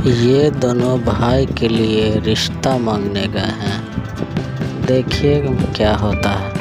ये दोनों भाई के लिए रिश्ता मांगने गए हैं। देखिए क्या होता है।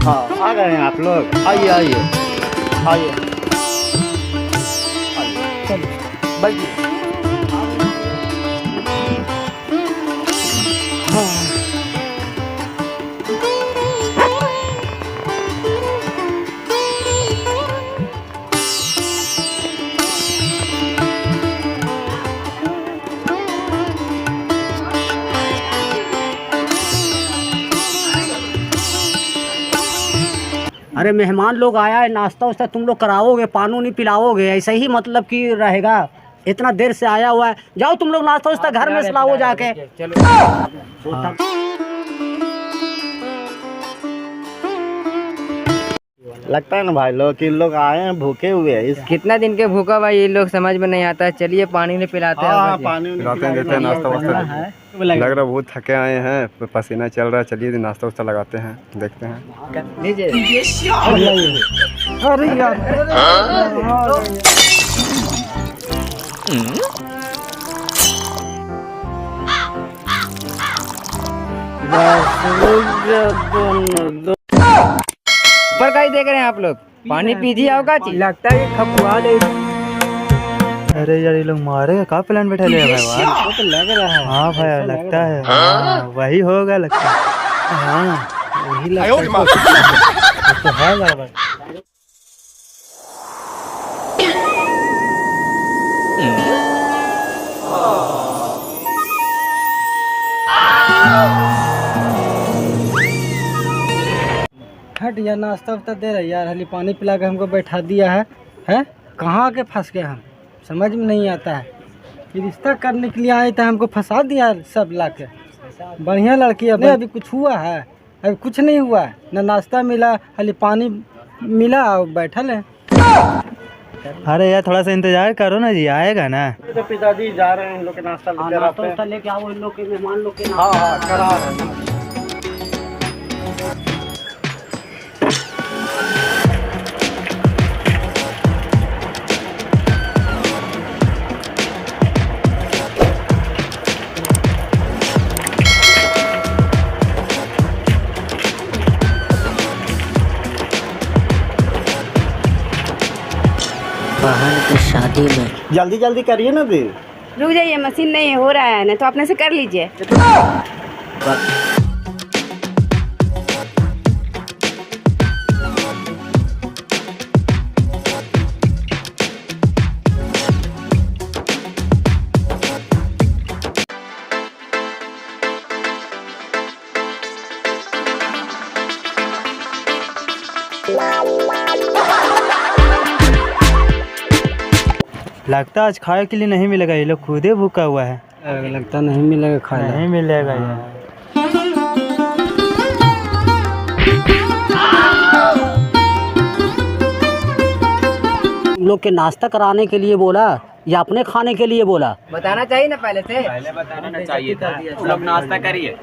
हाँ, आ गए हैं आप लोग। आइए आइए आइए चलिए बैठिए। अरे मेहमान लोग आया है, नाश्ता वास्ता तुम लोग कराओगे, पानी नहीं पिलाओगे, ऐसे ही मतलब कि रहेगा। इतना देर से आया हुआ है, जाओ तुम लोग नाश्ता वास्ता घर में लाओ जाके। लगता है ना भाई लोग कि लोग आए हैं भूखे हुए हैं। कितना दिन के भूखा भाई, ये लोग समझ में नहीं आता है। चलिए पानी नहीं पिलाते हैं। पानी पिलाते हैं, देते हैं नाश्ता वास्ता। लग रहा है बहुत थके आए हैं, पसीना चल रहा है। चलिए नाश्ता वास्ता लगाते हैं, देखते हैं। लीजिए। अरे यार ऊपर का ही देख रहे हैं आप लोग। पानी पीजिए आओगा चीज। लगता है खपुआ ले। अरे यार ये लोग मारेगा, का प्लान बैठा ले भाई। वो तो लग रहा है। हाँ भाई लगता है। हाँ, वही होगा लगता है। हाँ वही लगता है। तो है गड़बड़। हट यार, नाश्ता वास्ता दे रहा यार, हाली पानी पिला के हमको बैठा दिया है। हैं कहाँ के फंस गए हम, समझ में नहीं आता है। ये रिश्ता करने के लिए आए थे, हमको फंसा दिया सब ला के। बढ़िया लड़की है। अभी कुछ हुआ है? अभी कुछ नहीं हुआ है, ना नाश्ता मिला, हाली पानी मिला और बैठल है। अरे यार थोड़ा सा इंतजार करो ना जी, आएगा ना। तो पिताजी जा रहे हैं इन लोग के नाश्ता लेके आओ, इन लोग के मेहमान लोग के। हाँ हाँ करा रहे हैं। बहन की शादी में। जल्दी जल्दी करिए ना दी। रुक जाइए, मशीन नहीं हो रहा है, नहीं तो अपने से कर लीजिए। लगता है आज खाए के लिए नहीं मिलेगा, ये लोग खुद ही भूखा हुआ है। लगता नहीं मिलेगा खाना, नहीं मिलेगा यार। तुम लोग के नाश्ता कराने के लिए बोला या अपने खाने के लिए बोला? बताना चाहिए ना पहले से। पहले बताना चाहिए था। लोग नाश्ता करिए।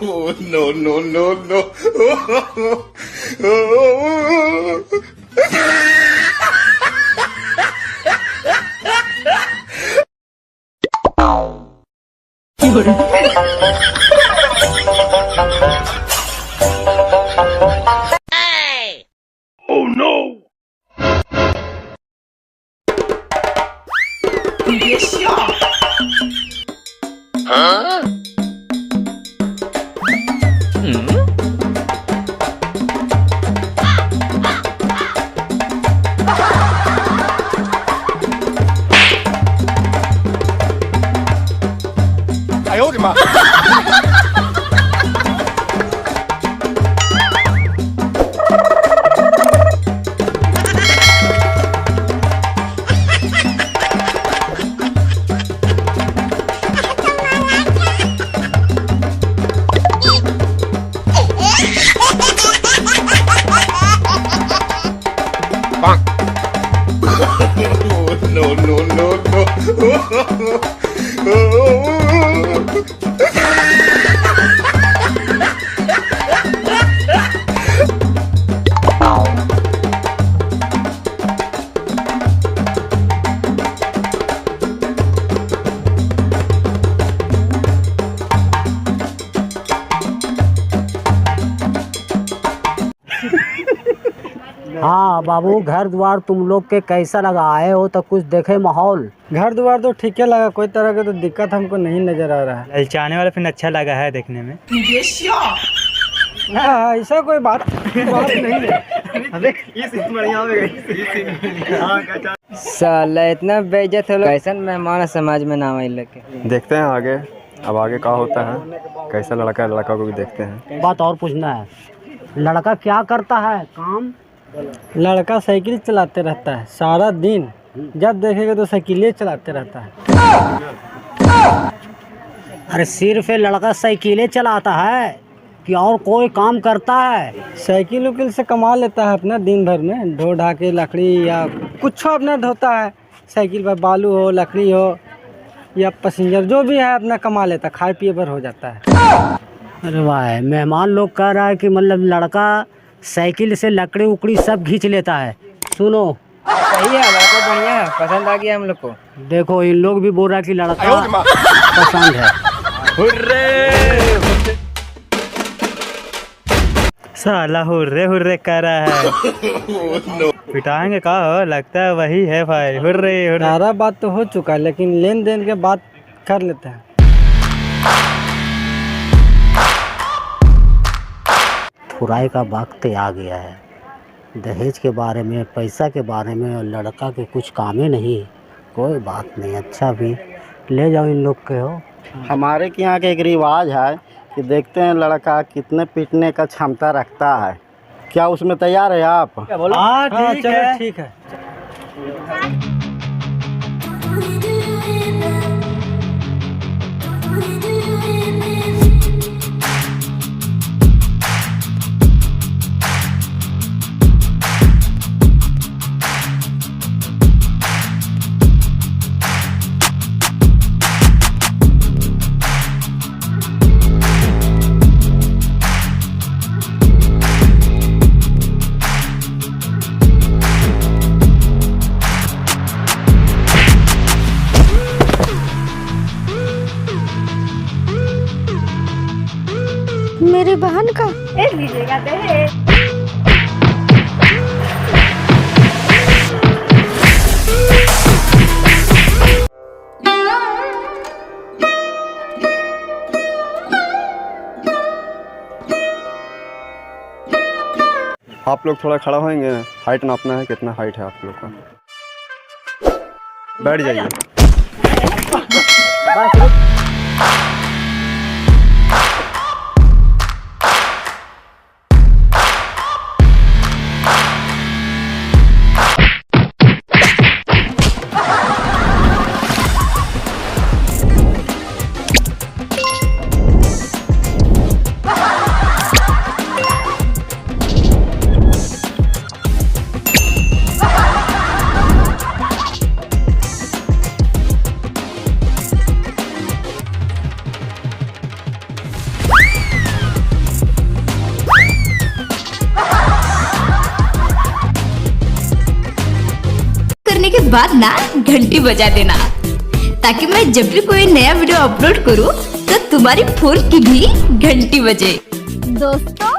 No no no no. Oh no! Huh? No, no, no, no. हाँ बाबू, घर द्वार तुम लोग के कैसा लगा? आए हो तो कुछ देखे माहौल। घर द्वार तो ठीक है लगा, कोई तरह का तो दिक्कत हमको नहीं नजर आ रहा है। ललचाने वाला फिर अच्छा लगा है देखने में। हाँ, ऐसा कोई बात नहीं है। साला इतना बेइज्जत हो लोग, कैसन मेहमान समाज में नाम आइल के। देखते हैं आगे, अब आगे क्या होता है, कैसा लड़का है, लड़का को भी देखते हैं। बात और पूछना है, लड़का क्या करता है काम? लड़का साइकिल चलाते रहता है सारा दिन, जब देखेगा तो साइकिलें चलाते रहता है। अरे सिर्फ ये लड़का साइकिलें चलाता है कि और कोई काम करता है? साइकिल उकिल से कमा लेता है अपना दिन भर में, ढो ढा के लकड़ी या कुछ अपना ढोता है साइकिल पर, बालू हो लकड़ी हो या पैसेंजर जो भी है अपना कमा लेता, खाए पिए भर हो जाता है। अरे वाह, मेहमान लोग कह रहा है कि मतलब लड़का साइकिल से लकड़ी उकड़ी सब खींच लेता है। सुनो, सही है, बात तो बढ़िया है, पसंद आ गया हम लोग को। देखो इन लोग भी बोल रहा कि लड़का पसंद है। साला हुर्रे हुर्रे कर रहा है। पिटाएंगे का हो, लगता है वही है भाई। Hurray hurray. सारा बात तो हो चुका है, लेकिन लेन देन के बात कर लेते हैं। फुराई का वक्त आ गया है। दहेज के बारे में, पैसा के बारे में और लड़का के कुछ कामें नहीं। कोई बात नहीं, अच्छा भी ले जाओ इन लोग के हो। हमारे के यहाँ के एक रिवाज है कि देखते हैं लड़का कितने पीटने का क्षमता रखता है। क्या उसमें तैयार है आप? हाँ ठीक है, ठीक है। मेरी बहन का लीजिएगा दहेज। आप लोग थोड़ा खड़ा होएंगे, हाइट नापना है, कितना हाइट है आप लोग का। बैठ जाइए। करने के बाद ना घंटी बजा देना, ताकि मैं जब भी कोई नया वीडियो अपलोड करूं तो तुम्हारी फोन की भी घंटी बजे। दोस्तों